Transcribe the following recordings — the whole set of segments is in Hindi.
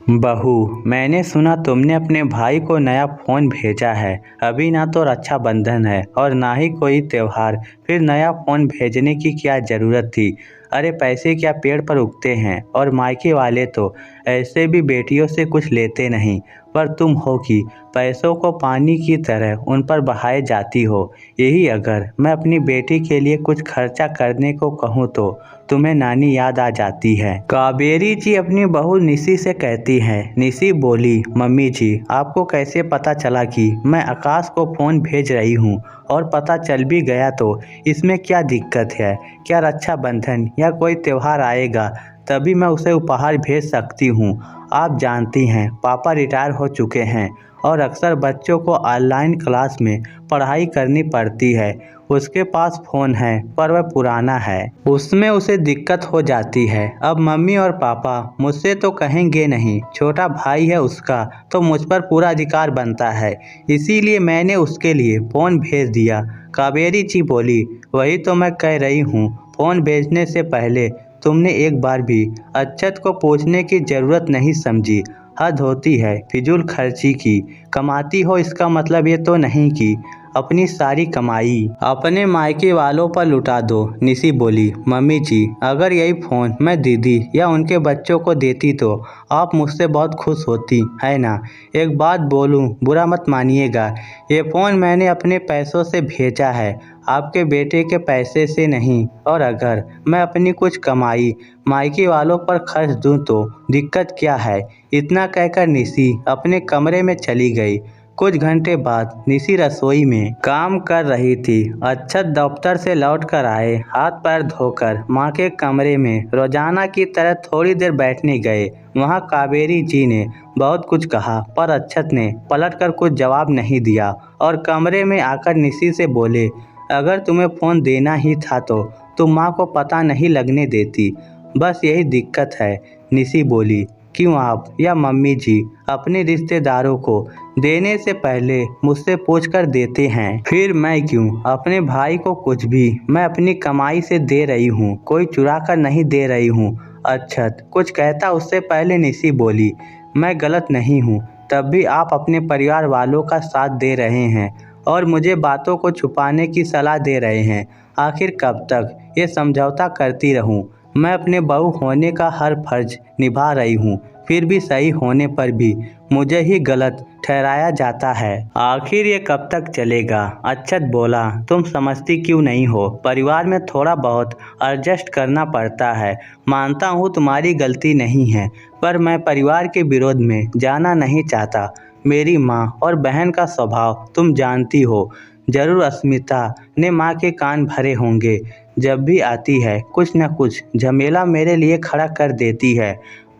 बहू, मैंने सुना तुमने अपने भाई को नया फ़ोन भेजा है। अभी ना तो रक्षाबंधन है और ना ही कोई त्योहार, फिर नया फ़ोन भेजने की क्या ज़रूरत थी। अरे पैसे क्या पेड़ पर उगते हैं, और मायके वाले तो ऐसे भी बेटियों से कुछ लेते नहीं। पर तुम हो कि पैसों को पानी की तरह उन पर बहाए जाती हो। यही अगर मैं अपनी बेटी के लिए कुछ खर्चा करने को कहूँ तो तुम्हें नानी याद आ जाती है। कावेरी जी अपनी बहू निशी से कहती हैं। निशी बोली, मम्मी जी आपको कैसे पता चला कि मैं आकाश को फ़ोन भेज रही हूँ, और पता चल भी गया तो इसमें क्या दिक्कत है। क्या रक्षाबंधन या कोई त्यौहार आएगा तभी मैं उसे उपहार भेज सकती हूँ। आप जानती हैं पापा रिटायर हो चुके हैं और अक्सर बच्चों को ऑनलाइन क्लास में पढ़ाई करनी पड़ती है। उसके पास फ़ोन है पर वह पुराना है, उसमें उसे दिक्कत हो जाती है। अब मम्मी और पापा मुझसे तो कहेंगे नहीं, छोटा भाई है उसका तो मुझ पर पूरा अधिकार बनता है। इसीलिए मैंने उसके लिए फ़ोन भेज दिया। कावेरी जी बोली, वही तो मैं कह रही हूँ, फ़ोन भेजने से पहले तुमने एक बार भी अक्षत को पूछने की ज़रूरत नहीं समझी। हद होती है फिजूल खर्ची की। कमाती हो इसका मतलब ये तो नहीं कि अपनी सारी कमाई अपने मायके वालों पर लुटा दो। निशी बोली, मम्मी जी अगर यही फ़ोन मैं दीदी या उनके बच्चों को देती तो आप मुझसे बहुत खुश होती है ना। एक बात बोलूं, बुरा मत मानिएगा, ये फ़ोन मैंने अपने पैसों से भेजा है, आपके बेटे के पैसे से नहीं। और अगर मैं अपनी कुछ कमाई मायके वालों पर खर्च दूं तो दिक्कत क्या है। इतना कहकर निशी अपने कमरे में चली गई। कुछ घंटे बाद निशी रसोई में काम कर रही थी। अक्षत दफ्तर से लौट कर आए, हाथ पैर धोकर माँ के कमरे में रोजाना की तरह थोड़ी देर बैठने गए। वहाँ कावेरी जी ने बहुत कुछ कहा पर अक्षत ने पलटकर कुछ जवाब नहीं दिया और कमरे में आकर निशी से बोले, अगर तुम्हें फ़ोन देना ही था तो तुम माँ को पता नहीं लगने देती। बस यही दिक्कत है। निशी बोली, क्यों आप या मम्मी जी अपने रिश्तेदारों को देने से पहले मुझसे पूछकर देते हैं, फिर मैं क्यों। अपने भाई को कुछ भी मैं अपनी कमाई से दे रही हूँ, कोई चुरा कर नहीं दे रही हूँ। अक्षत कुछ कहता उससे पहले निशी बोली, मैं गलत नहीं हूँ, तब भी आप अपने परिवार वालों का साथ दे रहे हैं और मुझे बातों को छुपाने की सलाह दे रहे हैं। आखिर कब तक ये समझौता करती रहूं। मैं अपने बहू होने का हर फर्ज निभा रही हूँ, फिर भी सही होने पर भी मुझे ही गलत ठहराया जाता है। आखिर ये कब तक चलेगा। अक्षत बोला, तुम समझती क्यों नहीं हो, परिवार में थोड़ा बहुत एडजस्ट करना पड़ता है। मानता हूँ तुम्हारी गलती नहीं है, पर मैं परिवार के विरोध में जाना नहीं चाहता। मेरी माँ और बहन का स्वभाव तुम जानती हो। जरूर अस्मिता ने माँ के कान भरे होंगे, जब भी आती है कुछ न कुछ झमेला मेरे लिए खड़ा कर देती है।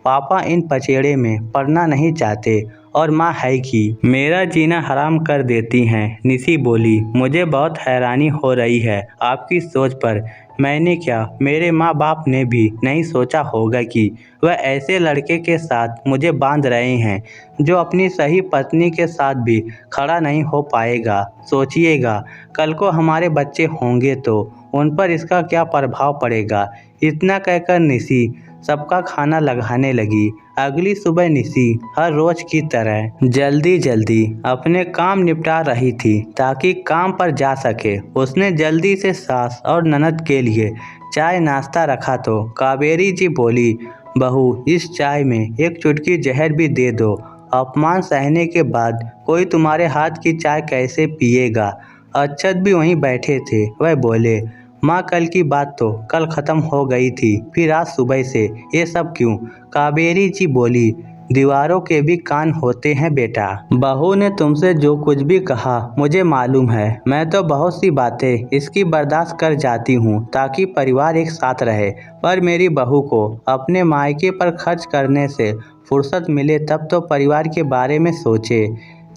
पापा इन पचेड़े में पड़ना नहीं चाहते और माँ है कि मेरा जीना हराम कर देती हैं। निशी बोली, मुझे बहुत हैरानी हो रही है आपकी सोच पर। मैंने क्या, मेरे माँ बाप ने भी नहीं सोचा होगा कि वह ऐसे लड़के के साथ मुझे बांध रहे हैं जो अपनी सही पत्नी के साथ भी खड़ा नहीं हो पाएगा। सोचिएगा, कल को हमारे बच्चे होंगे तो उन पर इसका क्या प्रभाव पड़ेगा। इतना कहकर निशी सबका खाना लगाने लगी। अगली सुबह निशी हर रोज की तरह जल्दी जल्दी अपने काम निपटा रही थी ताकि काम पर जा सके। उसने जल्दी से सास और ननद के लिए चाय नाश्ता रखा तो कावेरी जी बोली, बहू इस चाय में एक चुटकी जहर भी दे दो। अपमान सहने के बाद कोई तुम्हारे हाथ की चाय कैसे पिएगा। अक्षत भी वहीं बैठे थे। वह बोले, माँ कल की बात तो कल ख़त्म हो गई थी, फिर आज सुबह से ये सब क्यों। कावेरी जी बोली, दीवारों के भी कान होते हैं बेटा। बहू ने तुमसे जो कुछ भी कहा मुझे मालूम है। मैं तो बहुत सी बातें इसकी बर्दाश्त कर जाती हूँ ताकि परिवार एक साथ रहे, पर मेरी बहू को अपने मायके पर खर्च करने से फुर्सत मिले तब तो परिवार के बारे में सोचे।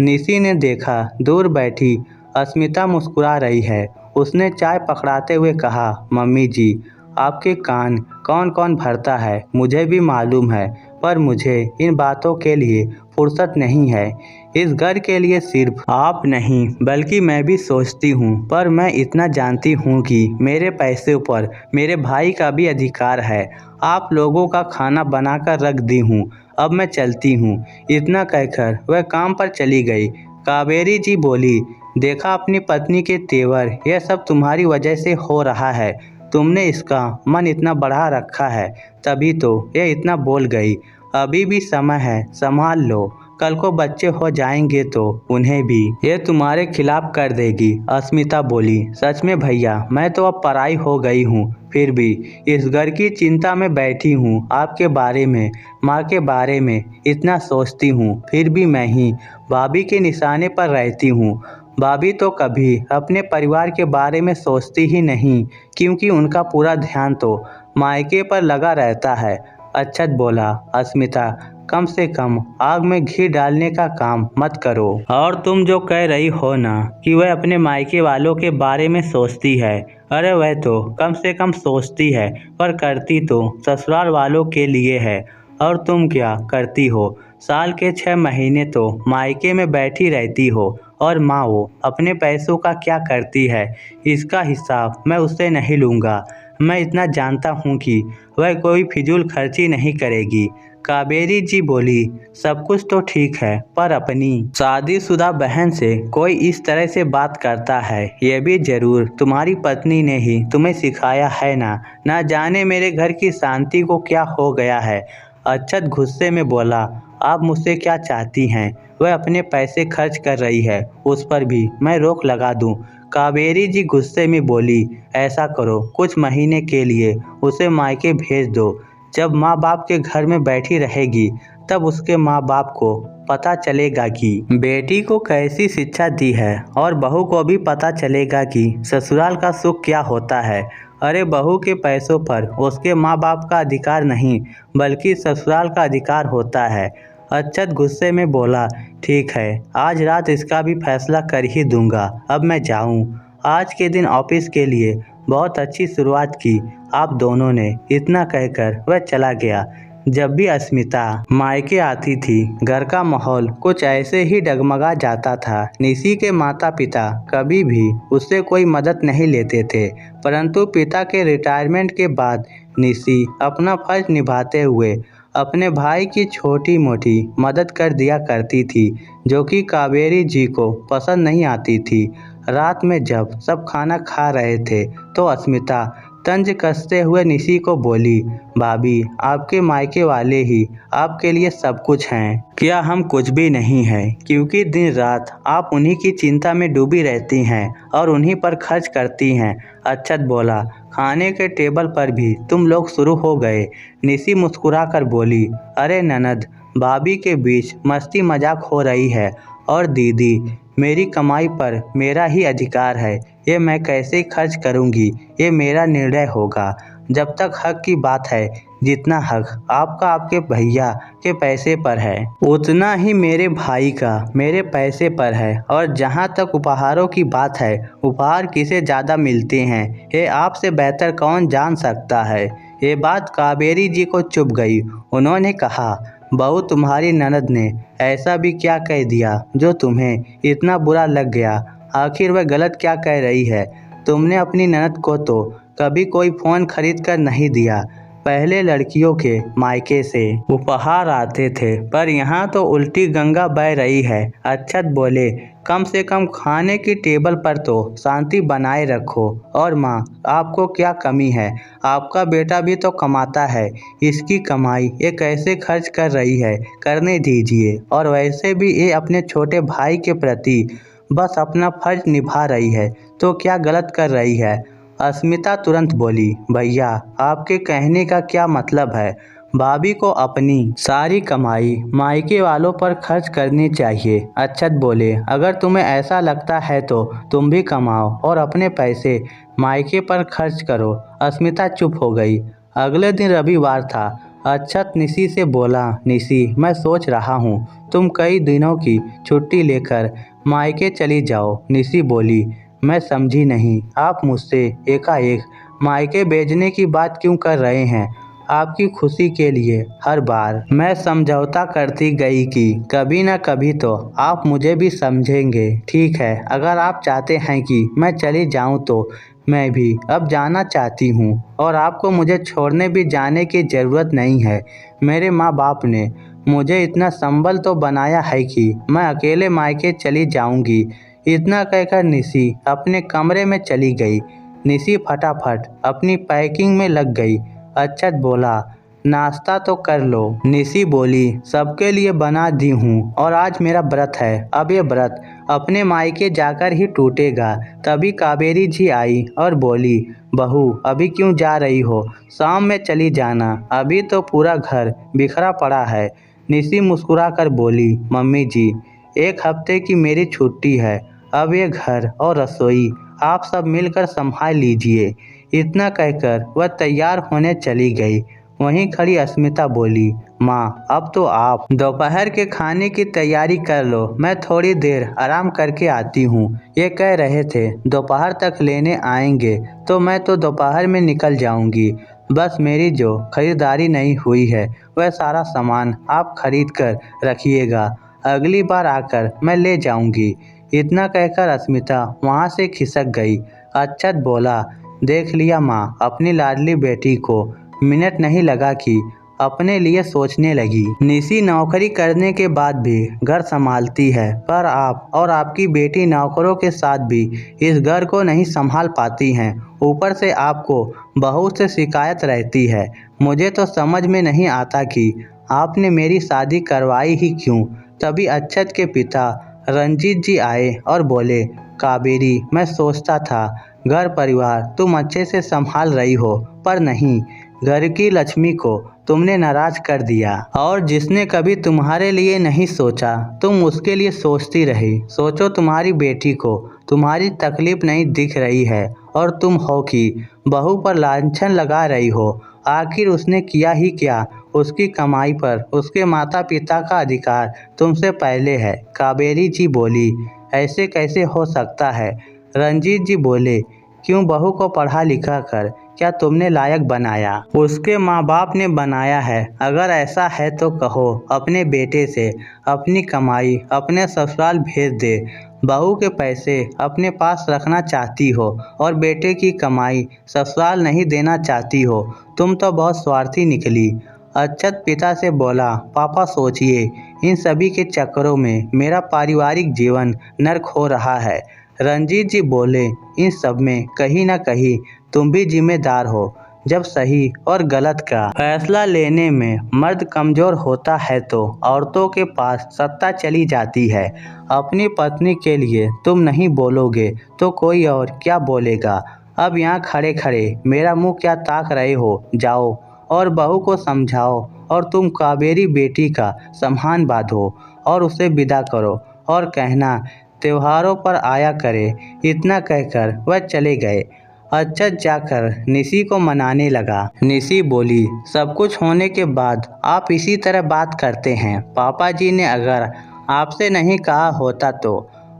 निशी ने देखा दूर बैठी अस्मिता मुस्कुरा रही है। उसने चाय पकड़ाते हुए कहा, मम्मी जी आपके कान कौन कौन भरता है मुझे भी मालूम है, पर मुझे इन बातों के लिए फुर्सत नहीं है। इस घर के लिए सिर्फ आप नहीं बल्कि मैं भी सोचती हूँ, पर मैं इतना जानती हूँ कि मेरे पैसे पर मेरे भाई का भी अधिकार है। आप लोगों का खाना बनाकर रख दी हूँ, अब मैं चलती हूँ। इतना कहकर वह काम पर चली गई। कावेरी जी बोली, देखा अपनी पत्नी के तेवर, यह सब तुम्हारी वजह से हो रहा है। तुमने इसका मन इतना बढ़ा रखा है, तभी तो यह इतना बोल गई। अभी भी समय है, संभाल लो। कल को बच्चे हो जाएंगे तो उन्हें भी ये तुम्हारे खिलाफ कर देगी। अस्मिता बोली, सच में भैया, मैं तो अब पराई हो गई हूँ। फिर भी इस घर की चिंता में बैठी हूँ। आपके बारे में, माँ के बारे में इतना सोचती हूँ, फिर भी मैं ही भाभी के निशाने पर रहती हूँ। भाभी तो कभी अपने परिवार के बारे में सोचती ही नहीं, क्योंकि उनका पूरा ध्यान तो मायके पर लगा रहता है। अक्षत बोला, अस्मिता, कम से कम आग में घी डालने का काम मत करो। और तुम जो कह रही हो ना कि वह अपने मायके वालों के बारे में सोचती है, अरे वह तो कम से कम सोचती है, पर करती तो ससुराल वालों के लिए है। और तुम क्या करती हो? साल के 6 महीने तो मायके में बैठी रहती हो, और माँ वो अपने पैसों का क्या करती है, इसका हिसाब मैं उससे नहीं लूँगा। मैं इतना जानता हूँ कि वह कोई फिजूल खर्ची नहीं करेगी। कावेरी जी बोली, सब कुछ तो ठीक है, पर अपनी शादीशुदा बहन से कोई इस तरह से बात करता है, यह भी जरूर तुम्हारी पत्नी ने ही तुम्हें सिखाया है ना जाने मेरे घर की शांति को क्या हो गया है। अक्षत गुस्से में बोला, आप मुझसे क्या चाहती हैं? वह अपने पैसे खर्च कर रही है, उस पर भी मैं रोक लगा दूं? कावेरी जी गुस्से में बोली, ऐसा करो, कुछ महीने के लिए उसे मायके भेज दो। जब माँ बाप के घर में बैठी रहेगी, तब उसके माँ बाप को पता चलेगा कि बेटी को कैसी शिक्षा दी है, और बहू को भी पता चलेगा कि ससुराल का सुख क्या होता है। अरे बहू के पैसों पर उसके माँ बाप का अधिकार नहीं, बल्कि ससुराल का अधिकार होता है। अक्षत गुस्से में बोला, ठीक है, आज रात इसका भी फैसला कर ही दूंगा। अब मैं जाऊं। आज के दिन ऑफिस के लिए बहुत अच्छी शुरुआत की आप दोनों ने। इतना कहकर वह चला गया। जब भी अस्मिता मायके आती थी, घर का माहौल कुछ ऐसे ही डगमगा जाता था। निशी के माता पिता कभी भी उससे कोई मदद नहीं लेते थे, परंतु पिता के रिटायरमेंट के बाद निशी अपना फर्ज निभाते हुए अपने भाई की छोटी मोटी मदद कर दिया करती थी, जो कि कावेरी जी को पसंद नहीं आती थी। रात में जब सब खाना खा रहे थे, तो अस्मिता तंज कसते हुए निशी को बोली, भाभी, आपके मायके वाले ही आपके लिए सब कुछ हैं। क्या हम कुछ भी नहीं हैं? क्योंकि दिन रात आप उन्हीं की चिंता में डूबी रहती हैं और उन्हीं पर खर्च करती हैं। अक्षत बोला, खाने के टेबल पर भी तुम लोग शुरू हो गए। निशी मुस्कुरा कर बोली, अरे ननद, भाभी के बीच मस्ती मजाक हो रही है। और दीदी, मेरी कमाई पर मेरा ही अधिकार है, ये मैं कैसे खर्च करूंगी, ये मेरा निर्णय होगा। जब तक हक की बात है, जितना हक आपका आपके भैया के पैसे पर है, उतना ही मेरे भाई का मेरे पैसे पर है। और जहाँ तक उपहारों की बात है, उपहार किसे ज़्यादा मिलते हैं, ये आपसे बेहतर कौन जान सकता है। ये बात कावेरी जी को चुभ गई। उन्होंने कहा, बहू, तुम्हारी ननद ने ऐसा भी क्या कह दिया जो तुम्हें इतना बुरा लग गया? आखिर वह गलत क्या कह रही है? तुमने अपनी ननद को तो कभी कोई फ़ोन खरीद कर नहीं दिया। पहले लड़कियों के मायके से उपहार आते थे, पर यहाँ तो उल्टी गंगा बह रही है। अक्षत बोले, कम से कम खाने की टेबल पर तो शांति बनाए रखो। और माँ, आपको क्या कमी है? आपका बेटा भी तो कमाता है, इसकी कमाई ये कैसे खर्च कर रही है, करने दीजिए। और वैसे भी ये अपने छोटे भाई के प्रति बस अपना फर्ज निभा रही है, तो क्या गलत कर रही है? अस्मिता तुरंत बोली, भैया, आपके कहने का क्या मतलब है? भाभी को अपनी सारी कमाई मायके वालों पर खर्च करनी चाहिए। अक्षत बोले, अगर तुम्हें ऐसा लगता है तो तुम भी कमाओ और अपने पैसे मायके पर खर्च करो। अस्मिता चुप हो गई। अगले दिन रविवार था। अक्षत निशी से बोला, निशी, मैं सोच रहा हूँ तुम कई दिनों की छुट्टी लेकर मायके चली जाओ। निशी बोली, मैं समझी नहीं, आप मुझसे एकाएक मायके भेजने की बात क्यों कर रहे हैं? आपकी खुशी के लिए हर बार मैं समझौता करती गई कि कभी न कभी तो आप मुझे भी समझेंगे। ठीक है, अगर आप चाहते हैं कि मैं चली जाऊं तो मैं भी अब जाना चाहती हूं, और आपको मुझे छोड़ने भी जाने की ज़रूरत नहीं है। मेरे माँ बाप ने मुझे इतना संबल तो बनाया है कि मैं अकेले मायके चली जाऊंगी। इतना कहकर निशी अपने कमरे में चली गई। निशी फटाफट अपनी पैकिंग में लग गई। अक्षत बोला, नाश्ता तो कर लो। निशी बोली, सबके लिए बना दी हूँ और आज मेरा व्रत है। अब ये व्रत अपने मायके जाकर ही टूटेगा। तभी कावेरी जी आई और बोली, बहू अभी क्यों जा रही हो? शाम में चली जाना, अभी तो पूरा घर बिखरा पड़ा है। निशी मुस्कुराकर बोली, मम्मी जी 1 हफ्ते की मेरी छुट्टी है। अब ये घर और रसोई आप सब मिलकर संभाल लीजिए। इतना कहकर वह तैयार होने चली गई। वहीं खड़ी अस्मिता बोली, माँ अब तो आप दोपहर के खाने की तैयारी कर लो, मैं थोड़ी देर आराम करके आती हूँ। ये कह रहे थे दोपहर तक लेने आएंगे, तो मैं तो दोपहर में निकल जाऊंगी। बस मेरी जो खरीदारी नहीं हुई है वह सारा सामान आप खरीद कर रखिएगा, अगली बार आकर मैं ले जाऊंगी। इतना कहकर अस्मिता वहाँ से खिसक गई। अक्षत बोला, देख लिया माँ, अपनी लाडली बेटी को मिनट नहीं लगा कि अपने लिए सोचने लगी। निशी नौकरी करने के बाद भी घर संभालती है, पर आप और आपकी बेटी नौकरों के साथ भी इस घर को नहीं संभाल पाती हैं। ऊपर से आपको बहुत से शिकायत रहती है। मुझे तो समझ में नहीं आता कि आपने मेरी शादी करवाई ही क्यों। तभी अक्षत के पिता रंजीत जी आए और बोले, कावेरी मैं सोचता था घर परिवार तुम अच्छे से संभाल रही हो, पर नहीं, घर की लक्ष्मी को तुमने नाराज कर दिया। और जिसने कभी तुम्हारे लिए नहीं सोचा तुम उसके लिए सोचती रही। सोचो तुम्हारी बेटी को तुम्हारी तकलीफ नहीं दिख रही है और तुम हो कि बहू पर लांछन लगा रही हो। आखिर उसने किया ही क्या? उसकी कमाई पर उसके माता पिता का अधिकार तुमसे पहले है। कावेरी जी बोली, ऐसे कैसे हो सकता है? रंजीत जी बोले, क्यों बहू को पढ़ा लिखा कर क्या तुमने लायक बनाया? उसके माँ बाप ने बनाया है। अगर ऐसा है तो कहो अपने बेटे से अपनी कमाई अपने ससुराल भेज दे। बहू के पैसे अपने पास रखना चाहती हो और बेटे की कमाई ससुराल नहीं देना चाहती हो। तुम तो बहुत स्वार्थी निकली। अक्षत पिता से बोला, पापा सोचिए, इन सभी के चक्करों में मेरा पारिवारिक जीवन नर्क हो रहा है। रंजीत जी बोले, इन सब में कहीं ना कहीं तुम भी जिम्मेदार हो। जब सही और गलत का फैसला लेने में मर्द कमज़ोर होता है तो औरतों के पास सत्ता चली जाती है। अपनी पत्नी के लिए तुम नहीं बोलोगे तो कोई और क्या बोलेगा? अब यहाँ खड़े खड़े मेरा मुंह क्या ताक रहे हो? जाओ और बहू को समझाओ और तुम कावेरी बेटी का सम्मान बांधो और उसे विदा करो और कहना त्योहारों पर आया करे। इतना कहकर वह चले गए। अक्षत जाकर निशी को मनाने लगा। निशी बोली, सब कुछ होने के बाद आप इसी तरह बात करते हैं। पापा जी ने अगर आपसे नहीं कहा होता तो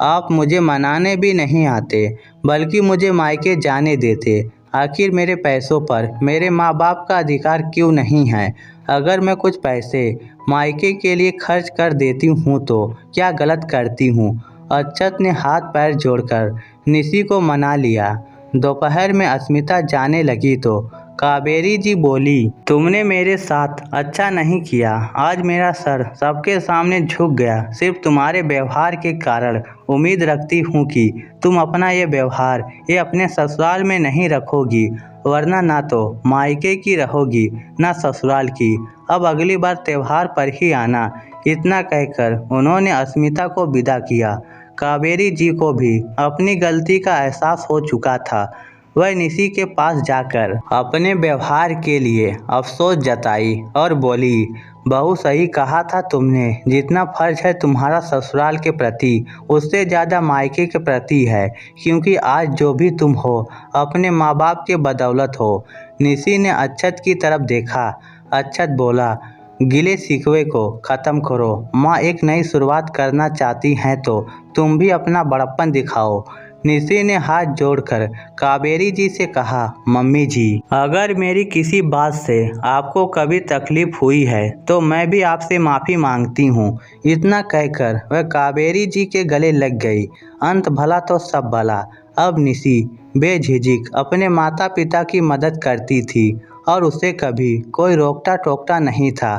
आप मुझे मनाने भी नहीं आते, बल्कि मुझे मायके जाने देते। आखिर मेरे पैसों पर मेरे माँ बाप का अधिकार क्यों नहीं है? अगर मैं कुछ पैसे मायके के लिए खर्च कर देती हूँ तो क्या गलत करती हूँ? अक्षत ने हाथ पैर जोड़कर निशी को मना लिया। दोपहर में अस्मिता जाने लगी तो कावेरी जी बोली, तुमने मेरे साथ अच्छा नहीं किया। आज मेरा सर सबके सामने झुक गया सिर्फ तुम्हारे व्यवहार के कारण। उम्मीद रखती हूँ कि तुम अपना ये व्यवहार ये अपने ससुराल में नहीं रखोगी, वरना ना तो मायके की रहोगी ना ससुराल की। अब अगली बार त्योहार पर ही आना। इतना कहकर उन्होंने अस्मिता को विदा किया। कावेरी जी को भी अपनी गलती का एहसास हो चुका था। वह निशी के पास जाकर अपने व्यवहार के लिए अफसोस जताई और बोली, बहू सही कहा था तुमने। जितना फर्ज है तुम्हारा ससुराल के प्रति उससे ज़्यादा मायके के प्रति है, क्योंकि आज जो भी तुम हो अपने माँ बाप के बदौलत हो। निशी ने अक्षत की तरफ देखा। अक्षत बोला, गिले शिकवे को ख़त्म करो। माँ एक नई शुरुआत करना चाहती हैं तो तुम भी अपना बड़प्पन दिखाओ। निशी ने हाथ जोड़कर कावेरी जी से कहा, मम्मी जी अगर मेरी किसी बात से आपको कभी तकलीफ हुई है तो मैं भी आपसे माफ़ी मांगती हूँ। इतना कहकर वह कावेरी जी के गले लग गई। अंत भला तो सब भला। अब निशी बेझिझक अपने माता पिता की मदद करती थी और उसे कभी कोई रोकता टोकता नहीं था।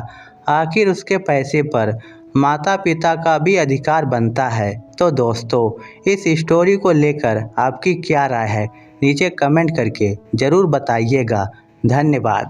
आखिर उसके पैसे पर माता पिता का भी अधिकार बनता है। तो दोस्तों, इस स्टोरी को लेकर आपकी क्या राय है, नीचे कमेंट करके ज़रूर बताइएगा। धन्यवाद।